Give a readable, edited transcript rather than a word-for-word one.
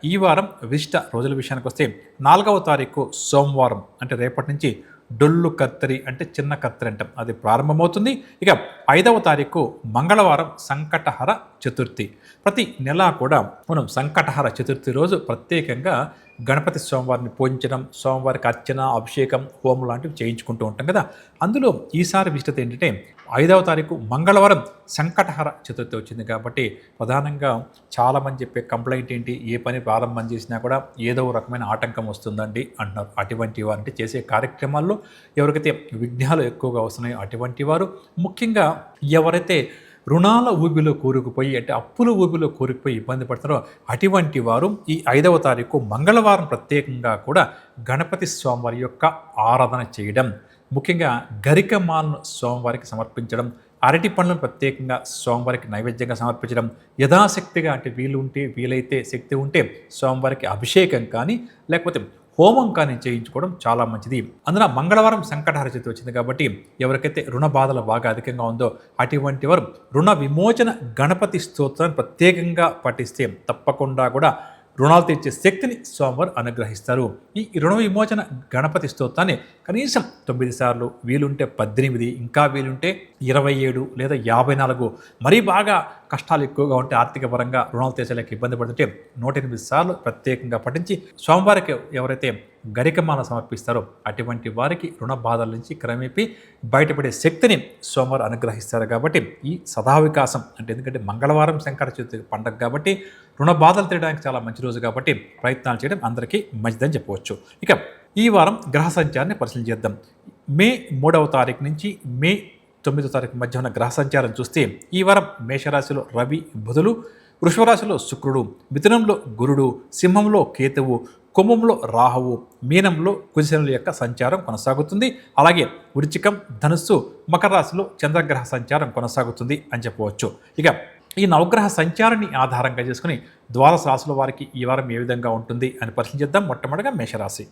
ఈ వారం విశిష్ట రోజుల విషయానికొస్తే 4వ తారీఖు సోమవారం అంటే రేపటి నుంచి డొల్లు కత్తరి అంటే చిన్న కత్తరి అంటాం, అది ప్రారంభమవుతుంది. ఇక 5వ తారీఖు మంగళవారం సంకటహర చతుర్థి. ప్రతి నెల కూడా మనం సంకటహర చతుర్థి రోజు ప్రత్యేకంగా గణపతి స్వామివారిని పూజించడం, స్వామివారికి అర్చన, అభిషేకం, హోమం లాంటివి చేయించుకుంటూ ఉంటాం కదా. అందులో ఈసారి విశిష్టత ఏంటంటే 5వ తారీఖు మంగళవారం సంకటహర చతుర్థి వచ్చింది కాబట్టి ప్రధానంగా చాలామంది చెప్పే కంప్లైంట్ ఏంటి, ఏ పని ప్రారంభం చేసినా కూడా ఏదో రకమైన ఆటంకం వస్తుందండి అంటున్నారు. అటువంటి వారంటే చేసే కార్యక్రమాల్లో ఎవరికైతే విఘ్నాలు ఎక్కువగా వస్తున్నాయో అటువంటి వారు, ముఖ్యంగా ఎవరైతే రుణాల ఊబిలో కూరుకుపోయి అంటే అప్పుల ఊబిలో కూరుకుపోయి ఇబ్బంది పడుతున్నారో అటువంటి వారు ఈ 5వ తారీఖు మంగళవారం ప్రత్యేకంగా కూడా గణపతి స్వామివారి యొక్క ఆరాధన చేయడం, ముఖ్యంగా గరికమాలను స్వామివారికి సమర్పించడం, అరటి పండ్లను ప్రత్యేకంగా స్వామివారికి నైవేద్యంగా సమర్పించడం, యథాశక్తిగా అంటే వీలైతే శక్తి ఉంటే స్వామివారికి అభిషేకం కానీ లేకపోతే హోమం కానీ చేయించుకోవడం చాలా మంచిది. అందున మంగళవారం సంకటహర చతుర్థి వచ్చింది కాబట్టి ఎవరికైతే రుణ బాధలు బాగా అధికంగా ఉందో అటువంటి వారు రుణ విమోచన గణపతి స్తోత్రాన్ని ప్రత్యేకంగా పఠిస్తే తప్పకుండా కూడా రుణాలు తీర్చే శక్తిని స్వామివారు అనుగ్రహిస్తారు. ఈ రుణ విమోచన గణపతి స్తోత్రాన్ని కనీసం 9 సార్లు, వీలుంటే 18, ఇంకా వీలుంటే 27 లేదా 54, మరీ బాగా కష్టాలు ఎక్కువగా ఉంటే ఆర్థిక పరంగా రుణాలు తీర్చలేక ఇబ్బంది పడుతుంటే 108 సార్లు ప్రత్యేకంగా పఠించి స్వామివారికి ఎవరైతే గరికమాల సమర్పిస్తారో అటువంటి వారికి రుణ బాధల నుంచి క్రమేపీ బయటపడే శక్తిని స్వామివారు అనుగ్రహిస్తారు. కాబట్టి ఈ సదావికాసం అంటే, ఎందుకంటే మంగళవారం శంకర చతుర్థి పండగ కాబట్టి రుణ బాధలు తీయడానికి చాలా మంచి రోజు కాబట్టి ప్రయత్నాలు చేయడం అందరికీ మంచిదని చెప్పవచ్చు. ఇక ఈ వారం గ్రహ సంచారాన్ని పరిశీలన చేద్దాం. మే 3వ తారీఖు నుంచి మే 9వ తారీఖు మధ్య ఉన్న గ్రహ సంచారం చూస్తే ఈ వారం మేషరాశిలో రవి, బుధులు, వృషభరాశిలో శుక్రుడు, మిథునంలో గురుడు, సింహంలో కేతువు, కుంభంలో రాహువు, మీనంలో కుజశనుల యొక్క సంచారం కొనసాగుతుంది. అలాగే వృశ్చికం, ధనుస్సు, మకర రాశిలో చంద్రగ్రహ సంచారం కొనసాగుతుంది అని చెప్పవచ్చు. ఇక ఈ నవగ్రహ సంచారాన్ని ఆధారంగా చేసుకుని ద్వాదశ రాశుల వారికి ఈ వారం ఏ విధంగా ఉంటుంది అని పరిశీలిద్దాం. మొట్టమొదటిగా మేషరాశి.